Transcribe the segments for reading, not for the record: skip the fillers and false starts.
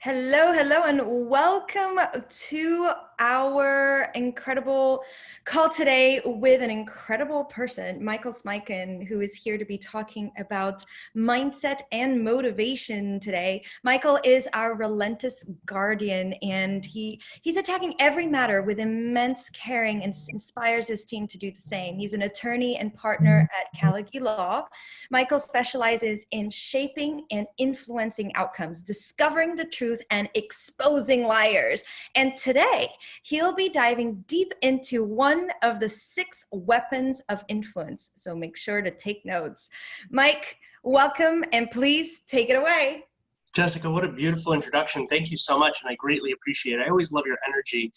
Hello, hello, and welcome to our incredible call today with an incredible person, Michael Smikun, who is here to be talking about mindset and motivation today. Michael is our relentless guardian, and he's attacking every matter with immense caring and inspires his team to do the same. He's an attorney and partner at Callaghy Law. Michael specializes in shaping and influencing outcomes, discovering the truth, and exposing liars. And today, he'll be diving deep into one of the 6 weapons of influence. So make sure to take notes. Mike, welcome, and please take it away. Jessica, what a beautiful introduction. Thank you so much, and I greatly appreciate it. I always love your energy.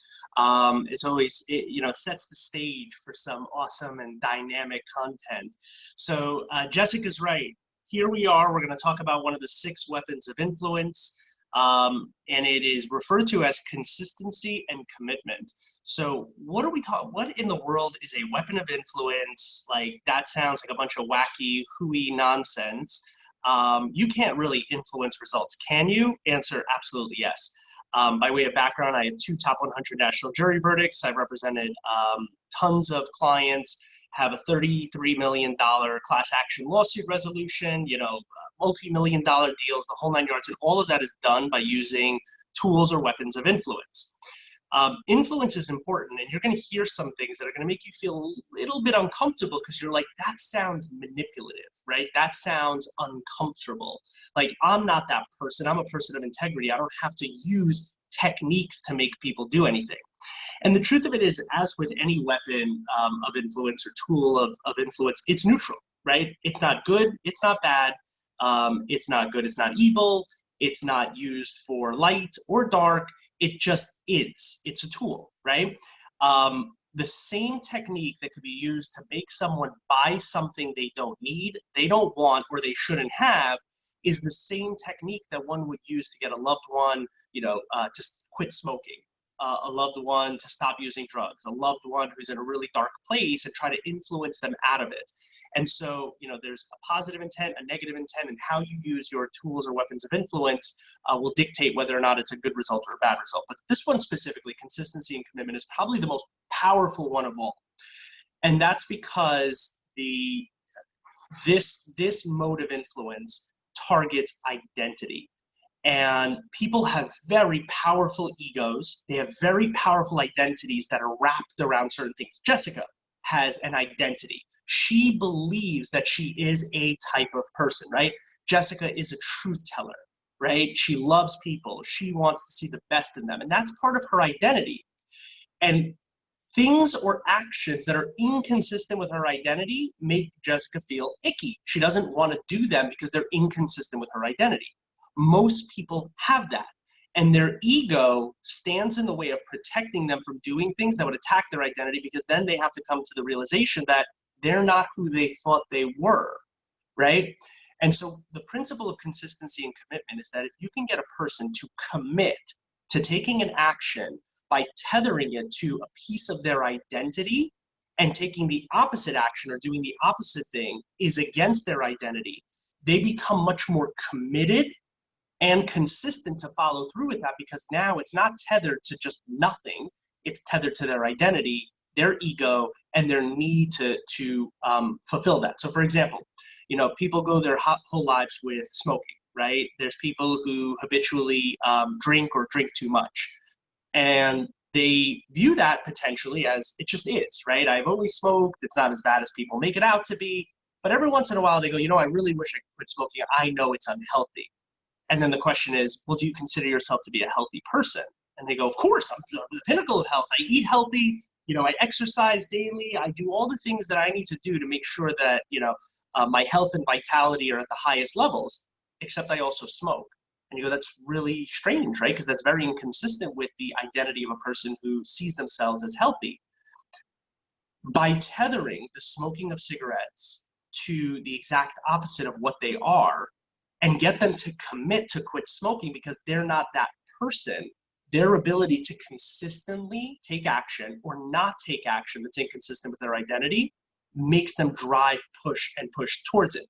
It's always, it sets the stage for some awesome and dynamic content. So Jessica's right. Here we are. We're going to talk about one of the 6 weapons of influence, and it is referred to as consistency and commitment. So what are we talking? What in the world is a weapon of influence? Like, that sounds like a bunch of wacky, hooey nonsense. You can't really influence results, can you? Answer, absolutely yes. By way of background, I have 2 top 100 national jury verdicts. I've represented tons of clients, have a $33 million class action lawsuit resolution, multi-million dollar deals, the whole 9 yards, and all of that is done by using tools or weapons of influence. Influence is important, and you're going to hear some things that are going to make you feel a little bit uncomfortable because you're like, that sounds manipulative, right? That sounds uncomfortable. Like, I'm not that person. I'm a person of integrity. I don't have to use techniques to make people do anything. And the truth of it is, as with any weapon of influence or tool of influence, it's neutral, right? It's not good. It's not bad. It's not good. It's not evil. It's not used for light or dark. It just is. It's a tool, right? The same technique that could be used to make someone buy something they don't need, they don't want, or they shouldn't have, is the same technique that one would use to get a loved one, to quit smoking, a loved one to stop using drugs, a loved one who's in a really dark place, and try to influence them out of it. And so, there's a positive intent, a negative intent, and how you use your tools or weapons of influence will dictate whether or not it's a good result or a bad result. But this one specifically, consistency and commitment, is probably the most powerful one of all. And that's because this mode of influence targets identity. And people have very powerful egos. They have very powerful identities that are wrapped around certain things. Jessica has an identity. She believes that she is a type of person, right? Jessica is a truth teller, right? She loves people. She wants to see the best in them. And that's part of her identity. And things or actions that are inconsistent with her identity make Jessica feel icky. She doesn't want to do them because they're inconsistent with her identity. Most people have that. And their ego stands in the way of protecting them from doing things that would attack their identity, because then they have to come to the realization that they're not who they thought they were, right? And so the principle of consistency and commitment is that if you can get a person to commit to taking an action by tethering it to a piece of their identity, and taking the opposite action or doing the opposite thing is against their identity, they become much more committed and consistent to follow through with that, because now it's not tethered to just nothing. It's tethered to their identity, their ego, and their need to fulfill that. So for example, people go their whole lives with smoking, right? There's people who habitually drink or drink too much. And they view that potentially as it just is, right? I've always smoked. It's not as bad as people make it out to be. But every once in a while they go, I really wish I could quit smoking. I know it's unhealthy. And then the question is, well, do you consider yourself to be a healthy person? And they go, of course, I'm the pinnacle of health. I eat healthy, I exercise daily. I do all the things that I need to do to make sure that, my health and vitality are at the highest levels, except I also smoke. And you go, that's really strange, right? Because that's very inconsistent with the identity of a person who sees themselves as healthy. By tethering the smoking of cigarettes to the exact opposite of what they are, and get them to commit to quit smoking because they're not that person, their ability to consistently take action or not take action that's inconsistent with their identity makes them drive, push towards it.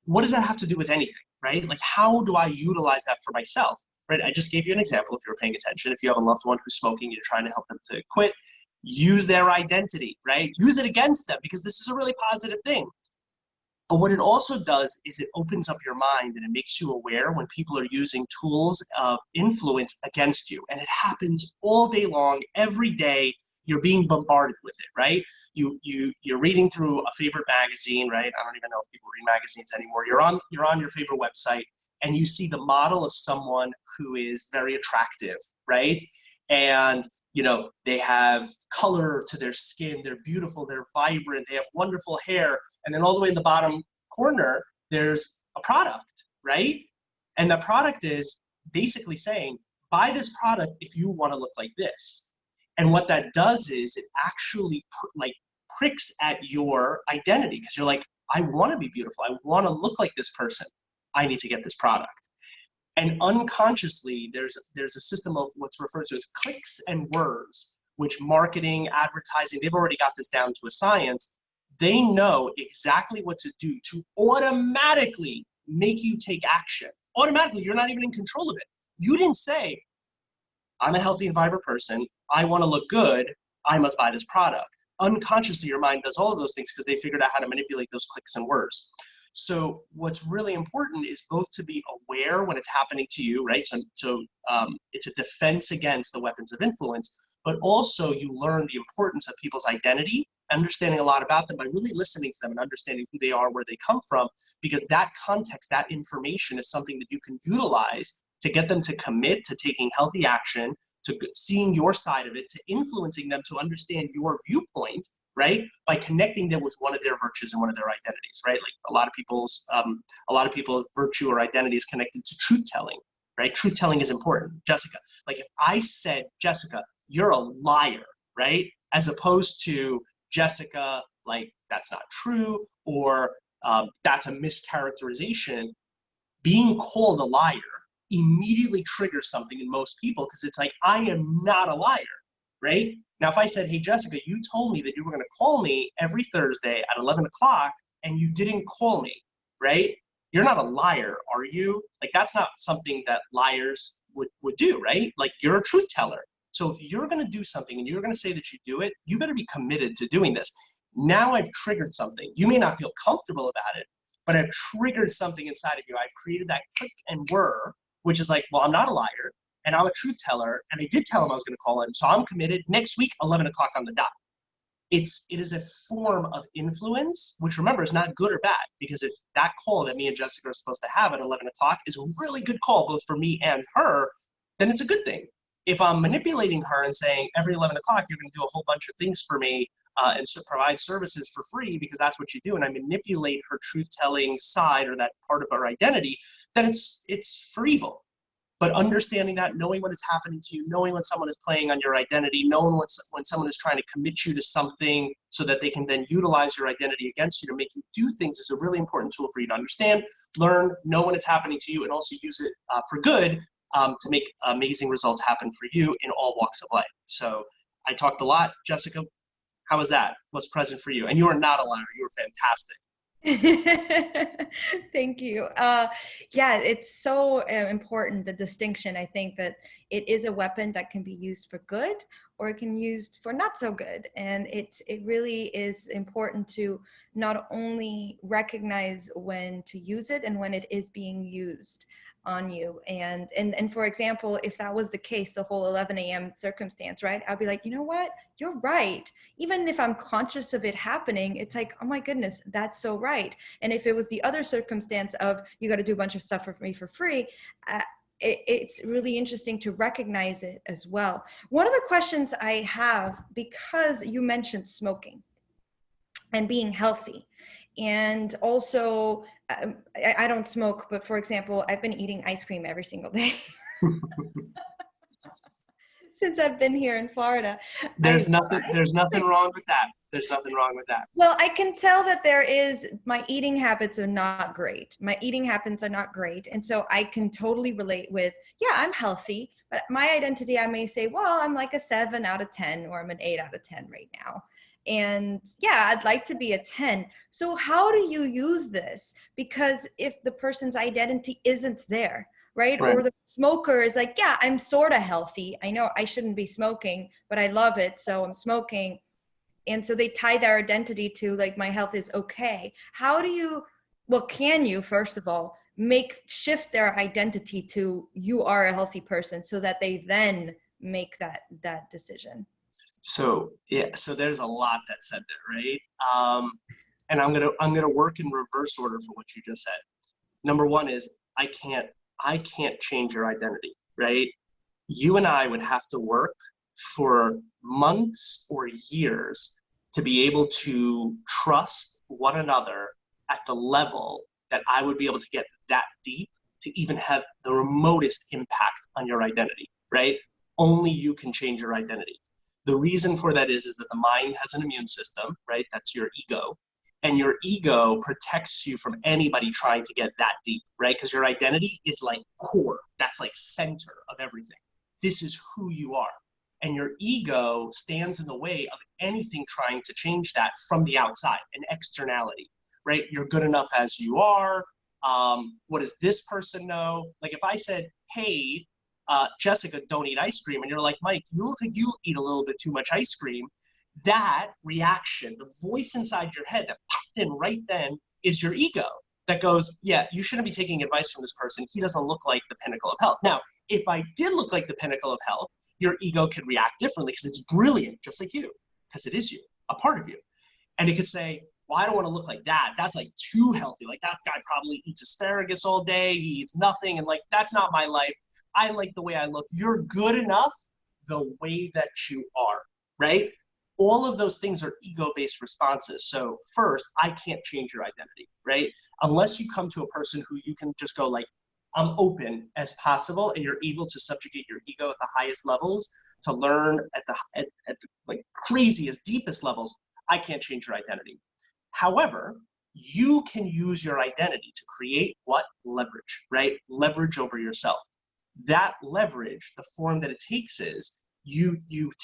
What does that have to do with anything, right? Like, how do I utilize that for myself? right? I just gave you an example if you were paying attention. If you have a loved one who's smoking, you're trying to help them to quit, use their identity, right? Use it against them because this is a really positive thing. But what it also does is it opens up your mind and it makes you aware when people are using tools of influence against you. And it happens all day long, every day. You're being bombarded with it, right? You're reading through a favorite magazine, right? I don't even know if people read magazines anymore. You're on your favorite website and you see the model of someone who is very attractive, right? And they have color to their skin, they're beautiful, they're vibrant, they have wonderful hair, and then all the way in the bottom corner, there's a product, right? And the product is basically saying, buy this product if you want to look like this. And what that does is it actually pricks at your identity because you're like, I want to be beautiful. I want to look like this person. I need to get this product. And unconsciously, there's a system of what's referred to as clicks and words, which marketing, advertising, they've already got this down to a science. They know exactly what to do to automatically make you take action. Automatically, you're not even in control of it. You didn't say, I'm a healthy and vibrant person. I want to look good. I must buy this product. Unconsciously, your mind does all of those things because they figured out how to manipulate those clicks and words. So what's really important is both to be aware when it's happening to you, right? So it's a defense against the weapons of influence, but also you learn the importance of people's identity, understanding a lot about them by really listening to them and understanding who they are, where they come from, because that context, that information is something that you can utilize to get them to commit to taking healthy action, to seeing your side of it, to influencing them to understand your viewpoint, right? By connecting them with one of their virtues and one of their identities, right? Like a lot of people's virtue or identity is connected to truth telling, right? Truth telling is important. Jessica, like if I said, Jessica, you're a liar, right? As opposed to Jessica, like that's not true, or that's a mischaracterization, being called a liar immediately triggers something in most people because it's like, I am not a liar, right? Now, if I said, hey, Jessica, you told me that you were going to call me every Thursday at 11 o'clock and you didn't call me, right? You're not a liar, are you? Like, that's not something that liars would do, right? Like, you're a truth teller. So if you're going to do something and you're going to say that you do it, you better be committed to doing this. Now I've triggered something. You may not feel comfortable about it, but I've triggered something inside of you. I've created that click and whir, which is like, well, I'm not a liar, and I'm a truth teller, and I did tell him I was going to call him, so I'm committed. Next week, 11 o'clock on the dot. It is a form of influence, which remember is not good or bad, because if that call that me and Jessica are supposed to have at 11 o'clock is a really good call, both for me and her, then it's a good thing. If I'm manipulating her and saying every 11 o'clock, you're going to do a whole bunch of things for me and provide services for free because that's what you do, and I manipulate her truth-telling side or that part of her identity, then it's for evil. But understanding that, knowing when it's happening to you, knowing when someone is playing on your identity, knowing when someone is trying to commit you to something so that they can then utilize your identity against you to make you do things is a really important tool for you to understand, learn, know when it's happening to you, and also use it for good to make amazing results happen for you in all walks of life. So I talked a lot. Jessica, how was that? What's present for you? And you are not a liar. You were fantastic. Thank you. Yeah, it's so important, the distinction. I think that it is a weapon that can be used for good or it can be used for not so good. And it really is important to not only recognize when to use it and when it is being used on you. And for example, if that was the case, the whole 11 a.m. circumstance, right? I'd be like, you know what? You're right. Even if I'm conscious of it happening, it's like, oh my goodness, that's so right. And if it was the other circumstance of you got to do a bunch of stuff for me for free, it's really interesting to recognize it as well. One of the questions I have, because you mentioned smoking and being healthy, and also I don't smoke, but for example, I've been eating ice cream every single day since I've been here in Florida. There's nothing wrong with that. There's nothing wrong with that. Well, I can tell that my eating habits are not great. My eating habits are not great. And so I can totally relate with, yeah, I'm healthy, but my identity, I may say, well, I'm like a 7 out of 10 or I'm an 8 out of 10 right now. And yeah, I'd like to be a 10. So how do you use this? Because if the person's identity isn't there, right? Right. Or the smoker is like, yeah, I'm sort of healthy. I know I shouldn't be smoking, but I love it, so I'm smoking. And so they tie their identity to like, my health is okay. How do you, well, can you, first of all, shift their identity to you are a healthy person so that they then make that decision? So yeah, so there's a lot that said there, right? And I'm gonna work in reverse order for what you just said. Number one is I can't change your identity, right? You and I would have to work for months or years to be able to trust one another at the level that I would be able to get that deep to even have the remotest impact on your identity, right? Only you can change your identity. The reason for that is that the mind has an immune system, right? That's your ego. And your ego protects you from anybody trying to get that deep, right? Because your identity is like core, that's like center of everything. This is who you are. And your ego stands in the way of anything trying to change that from the outside, an externality, right? You're good enough as you are. What does this person know? Like if I said, hey, Jessica, don't eat ice cream. And you're like, Mike, you look like you eat a little bit too much ice cream. That reaction, the voice inside your head that popped in right then is your ego that goes, yeah, you shouldn't be taking advice from this person. He doesn't look like the pinnacle of health. Now, if I did look like the pinnacle of health, your ego could react differently because it's brilliant, just like you, because it is you, a part of you. And it could say, well, I don't want to look like that. That's like too healthy. Like that guy probably eats asparagus all day. He eats nothing. And like, that's not my life. I like the way I look. You're good enough the way that you are, right? All of those things are ego-based responses. So first, I can't change your identity, right? Unless you come to a person who you can just go like, I'm open as possible, and you're able to subjugate your ego at the highest levels to learn at the like craziest, deepest levels. I can't change your identity. However, you can use your identity to create what? Leverage, right? Leverage over yourself. That leverage, the form that it takes is you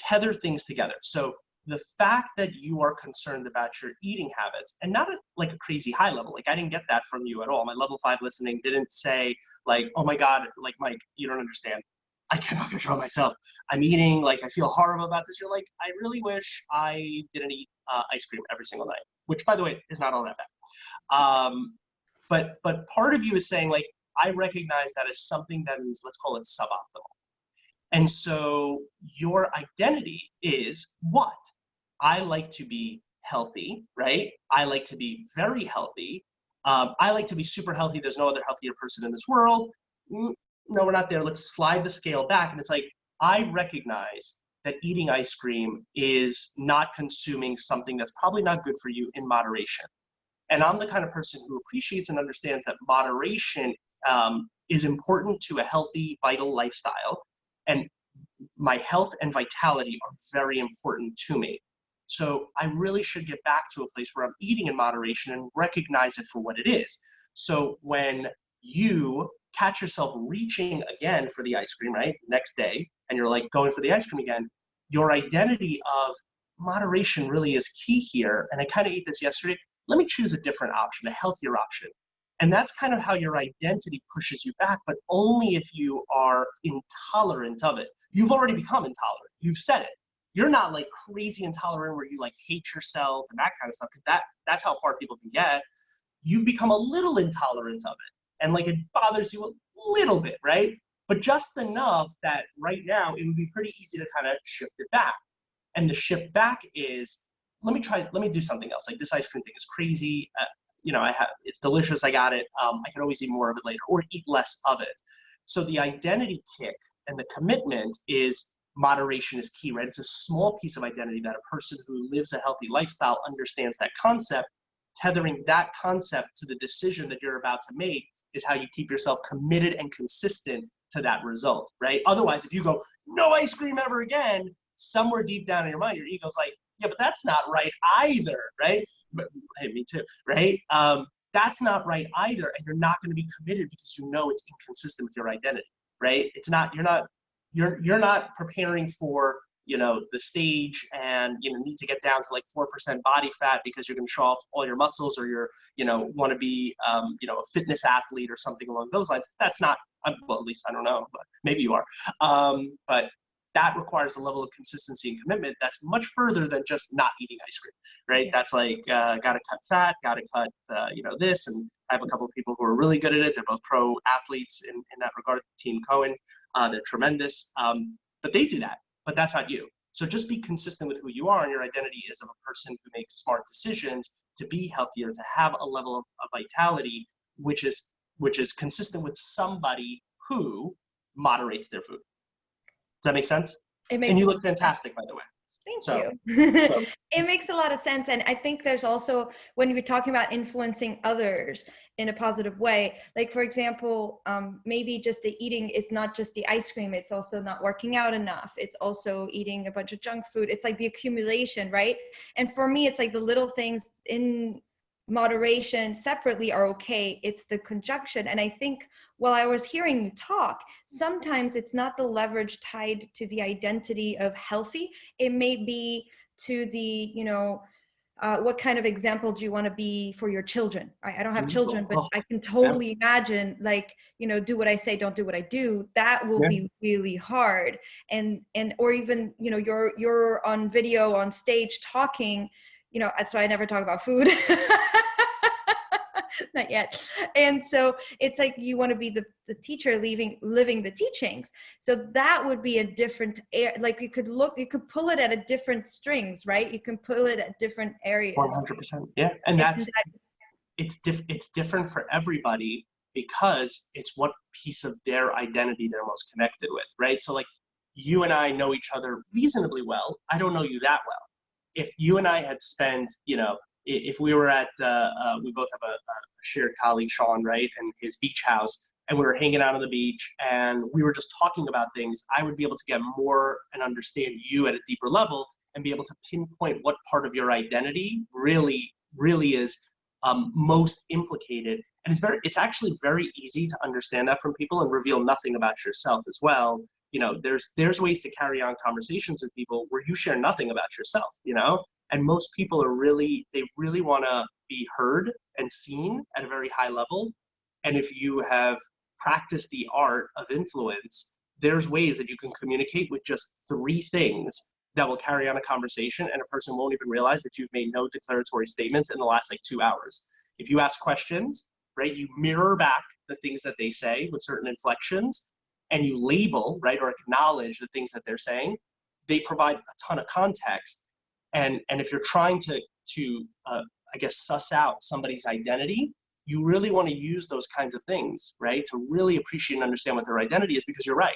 tether things together. So the fact that you are concerned about your eating habits, and not at like a crazy high level, like I didn't get that from you at all. My level 5 listening didn't say like, oh my God, like Mike, you don't understand. I cannot control myself. I'm eating, like I feel horrible about this. You're like, I really wish I didn't eat ice cream every single night, which by the way, is not all that bad. But part of you is saying like, I recognize that as something that is, let's call it suboptimal. And so your identity is what? I like to be healthy, right? I like to be very healthy. I like to be super healthy. There's no other healthier person in this world. No, we're not there. Let's slide the scale back. And it's like, I recognize that eating ice cream is not consuming something that's probably not good for you in moderation. And I'm the kind of person who appreciates and understands that moderation is important to a healthy, vital lifestyle. And my health and vitality are very important to me. So I really should get back to a place where I'm eating in moderation and recognize it for what it is. So when you catch yourself reaching again for the ice cream, right, next day, and you're like going for the ice cream again, your identity of moderation really is key here. And I kind of ate this yesterday. Let me choose a different option, a healthier option. And that's kind of how your identity pushes you back, but only if you are intolerant of it. You've already become intolerant. You've said it. You're not like crazy intolerant where you like hate yourself and that kind of stuff, because that's how far people can get. You've become a little intolerant of it. And like it bothers you a little bit, right? But just enough that right now it would be pretty easy to kind of shift it back. And the shift back is, let me do something else. Like this ice cream thing is crazy. It's delicious. I got it. I can always eat more of it later or eat less of it. So the identity kick and the commitment is moderation is key, right? It's a small piece of identity that a person who lives a healthy lifestyle understands that concept. Tethering that concept to the decision that you're about to make is how you keep yourself committed and consistent to that result, right? Otherwise, if you go, no ice cream ever again, somewhere deep down in your mind, your ego's like, yeah, but that's not right either, right? But hey, me too, right? That's not right either, and you're not going to be committed because you know it's inconsistent with your identity, right? It's not. You're not preparing for the stage and, need to get down to like 4% body fat because you're going to show off all your muscles, or you're, want to be, a fitness athlete or something along those lines. That's not, well, at least I don't know, but maybe you are. But that requires a level of consistency and commitment that's much further than just not eating ice cream, right? Yeah. That's like, got to cut fat, got to cut, this. And I have a couple of people who are really good at it. They're both pro athletes in that regard, Team Cohen. They're tremendous. But they do that, but that's not you. So just be consistent with who you are, and your identity is of a person who makes smart decisions to be healthier, to have a level of vitality, which is consistent with somebody who moderates their food. Does that make sense? And you look fantastic, by the way. Thank you. So. It makes a lot of sense. And I think there's also, when you're talking about influencing others in a positive way, like, for example, maybe just the eating, it's not just the ice cream. It's also not working out enough. It's also eating a bunch of junk food. It's like the accumulation, right? And for me, it's like the little things in moderation separately are okay. It's the conjunction. And I think while I was hearing you talk, sometimes it's not the leverage tied to the identity of healthy. It may be to the, what kind of example do you want to be for your children? I don't have children, but I can totally imagine, like, do what I say, don't do what I do. That will be really hard. And or even, you're on video on stage talking, that's why I never talk about food. Not yet. And so it's like you want to be the teacher living the teachings. So that would be a different, like you could pull it at a different strings, right? You can pull it at different areas. 100%. Yeah. And it's different for everybody, because it's what piece of their identity they're most connected with, right? So like, you and I know each other reasonably well. I don't know you that well. If you and I had spent, if we were at, we both have a shared colleague, Sean, right, and his beach house, and we were hanging out on the beach and we were just talking about things, I would be able to get more and understand you at a deeper level and be able to pinpoint what part of your identity really, really is most implicated. And it's actually very easy to understand that from people and reveal nothing about yourself as well. There's ways to carry on conversations with people where you share nothing about yourself, and most people they really want to be heard and seen at a very high level. And if you have practiced the art of influence, there's ways that you can communicate with just 3 things that will carry on a conversation, and a person won't even realize that you've made no declaratory statements in the last 2 hours. If you ask questions, right, you mirror back the things that they say with certain inflections, and you label, right, or acknowledge the things that they're saying, they provide a ton of context. And if you're trying to suss out somebody's identity, you really want to use those kinds of things, right, to really appreciate and understand what their identity is, because you're right.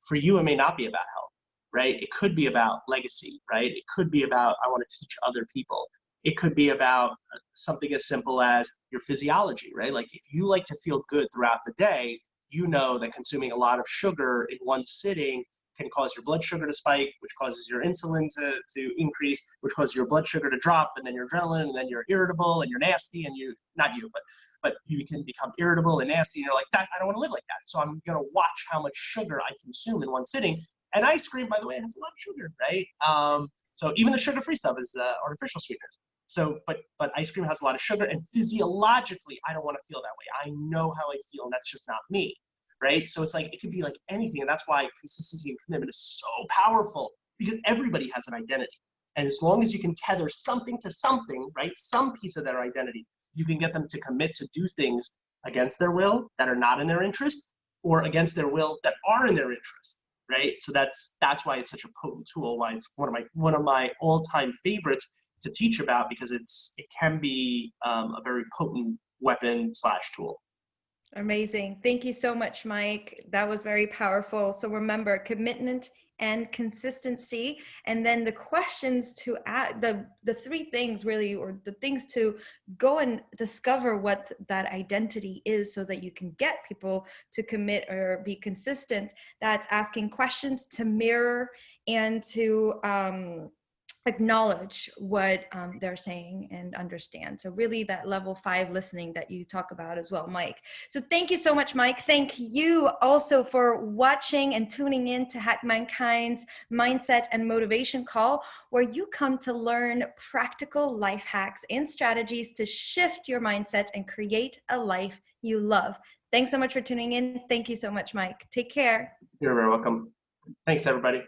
For you, it may not be about health, right? It could be about legacy, right? It could be about, I want to teach other people. It could be about something as simple as your physiology, right? Like, if you like to feel good throughout the day, you know that consuming a lot of sugar in one sitting can cause your blood sugar to spike, which causes your insulin to increase, which causes your blood sugar to drop, and then your adrenaline, and then you're irritable and you're nasty, and but you can become irritable and nasty, and you're like, I don't want to live like that. So I'm going to watch how much sugar I consume in one sitting. And ice cream, by the way, has a lot of sugar, right? So even the sugar-free stuff is artificial sweeteners. So, but ice cream has a lot of sugar, and physiologically, I don't want to feel that way. I know how I feel, and that's just not me, right? So it's like, it could be like anything, and that's why consistency and commitment is so powerful, because everybody has an identity. And as long as you can tether something to something, right, some piece of their identity, you can get them to commit to do things against their will that are not in their interest, or against their will that are in their interest, right? So that's why it's such a potent tool, why it's one of my all-time favorites to teach about, because it can be a very potent weapon / tool. Amazing. Thank you so much, Mike. That was very powerful. So remember, commitment and consistency, and then the questions to add, the 3 things really, or the things to go and discover what that identity is, so that you can get people to commit or be consistent. That's asking questions, to mirror, and to acknowledge what they're saying and understand. So really that level 5 listening that you talk about as well, Mike. So thank you so much, Mike. Thank you also for watching and tuning in to Hack Mankind's Mindset and Motivation Call, where you come to learn practical life hacks and strategies to shift your mindset and create a life you love. Thanks so much for tuning in. Thank you so much, Mike. Take care. You're very welcome. Thanks, everybody.